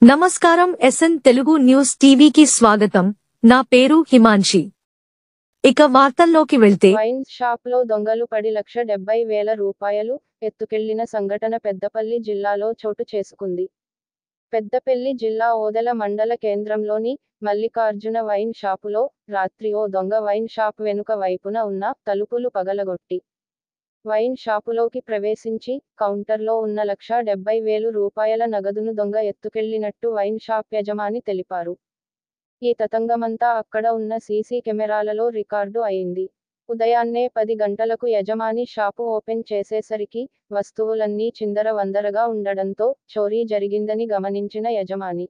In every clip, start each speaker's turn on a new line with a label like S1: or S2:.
S1: నమస్కారం SN Telugu news టీవీకి స్వాగతం. నా పేరు హిమాన్షి. ఇక వార్తల్లోకి వెళ్తే,
S2: వైన్ షాప్ లో దొంగలు పడి రూ. 1,70,000 ఎత్తుకెళ్లిన సంఘటన పెద్దపల్లి జిల్లాలో చోటు చేసుకుంది. పెద్దపల్లి జిల్లా ఓదెల మండల కేంద్రంలోని మల్లికార్జున వైన్ షాపులో రాత్రి ఓ దొంగ వైన్ షాప్ వెనుక వైపున ఉన్న తలుపులు పగలగొట్టి వైన్ షాపులోకి ప్రవేశించి కౌంటర్లో ఉన్న రూ. 1,70,000 నగదును దొంగ ఎత్తుకెళ్లినట్టు వైన్ షాప్ యజమాని తెలిపారు. ఈ తతంగమంతా అక్కడ ఉన్న సీసీ కెమెరాలలో రికార్డు అయింది. ఉదయాన్నే 10 గంటలకు యజమాని షాపు ఓపెన్ చేసేసరికి వస్తువులన్నీ చిందరవందరగా ఉండడంతో చోరీ జరిగిందని గమనించిన యజమాని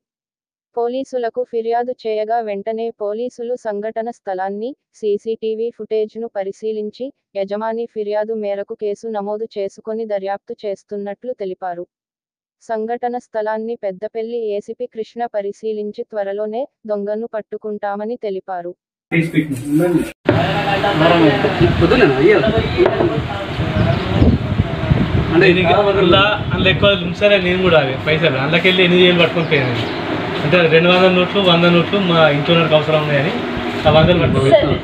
S2: పోలీసులకు ఫిర్యాదు చేయగా వెంటనే పోలీసులు సంఘటన స్థలాన్ని, సీసీటీవీ ఫుటేజ్ను పరిశీలించి యజమాని ఫిర్యాదు మేరకు కేసు నమోదు చేసుకొని దర్యాప్తు చేస్తున్నట్లు తెలిపారు. సంఘటన స్థలాన్ని పెద్దపల్లి ఏసీపీ కృష్ణ పరిశీలించి త్వరలోనే దొంగను పట్టుకుంటామని తెలిపారు.
S3: నేను కూడా పైసలు అందుకెళ్ళి 8,000 పట్టుకొని పోయాను. అంటే 200 నోట్లు 100 నోట్లు మా ఇంట్లో అవసరం ఉన్నాయని ఆ 100 పట్టుకోవాలి.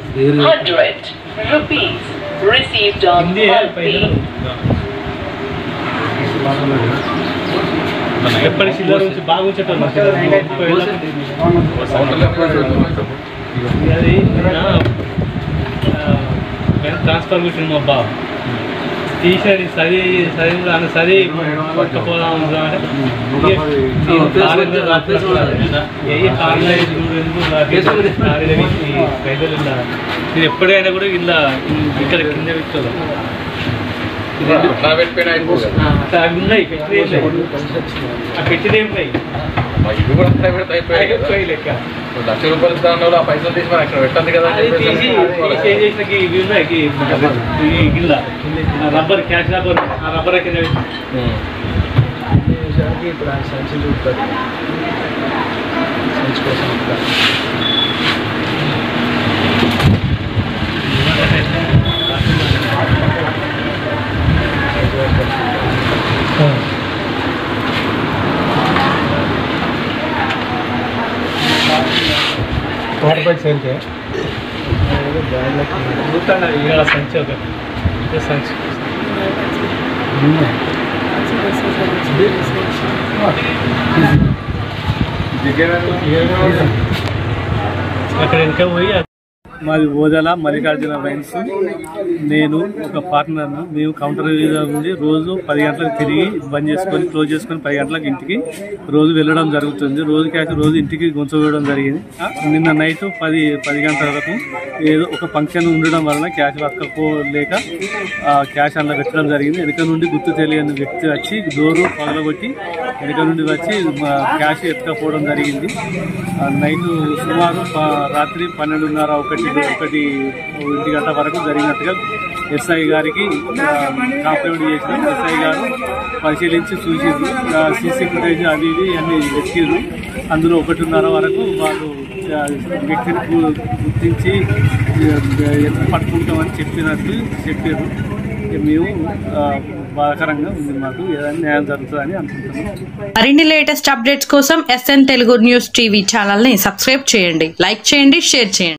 S3: ఎప్పటి చిల్లర నుంచి బాగా ఉంచేటోళ్ళు అది ట్రాన్స్ఫర్ పెట్టింది మా బాబు టీషర్ట్ చదివి పట్టుకోదాం నేను ఎప్పుడైనా కూడా ఇలా ఇక్కడ కింద పెట్టుకోవాలి. అవి ఉన్నాయి పెట్టినవి ఉన్నాయి. లెక్క
S4: ₹1,00,000 ఆ పైసలు తీసి అక్కడ పెట్టండి కదా.
S3: ఇవి ఉన్నాయి గిల్ల రబ్బర్ క్యాష్ రబ్బర్ ఆ రబ్బర్ కింద ఇప్పుడు ఆ సంచి చూపుతుంది. సంచి కోసం సంచి సంచి ఒక సంచి అక్కడ ఇంకా పోయి మాది ఓదెల మల్లికార్జున వైన్స్. నేను ఒక పార్ట్నర్ను. మేము కౌంటర్ నుండి రోజు 10 గంటలకు తిరిగి బంద్ చేసుకొని క్లోజ్ చేసుకొని 10 గంటలకు ఇంటికి రోజు వెళ్ళడం జరుగుతుంది. రోజు ఇంటికి గుంచవేయడం జరిగింది. నిన్న నైట్ 10 గంటల వరకు ఏదో ఒక ఫంక్షన్ ఉండడం వలన క్యాష్ పట్టుకోలేక క్యాష్ అందులో పెట్టడం జరిగింది. వెనుక నుండి గుర్తు తెలియని వ్యక్తి వచ్చి డోరు పగలగొట్టి వెనుక నుండి వచ్చి క్యాష్ ఎత్తుకపోవడం జరిగింది. నైట్ సుమారు రాత్రి 12:30-1 గంట వరకు జరిగినట్టుగా ఎస్ఐ గారికి కంప్లైంట్ చేసినాం. ఎస్ఐ గారు పరిశీలించి చూసింది. సీసీ ఫుటేజ్ అవి అన్ని వెతికిరు. అందులో 1:30 వరకు వాళ్ళు వ్యక్తిని గుర్తించి పట్టుకుంటామని చెప్పారు. మేము బాధాకరంగా ఉంది. మాకు ఏదైనా న్యాయం జరుగుతుందని అనుకుంటున్నాం.
S5: మరిన్ని లేటెస్ట్ అప్డేట్స్ కోసం SN Telugu news TV channel ని సబ్స్క్రైబ్ చేయండి, లైక్ చేయండి, షేర్ చేయండి.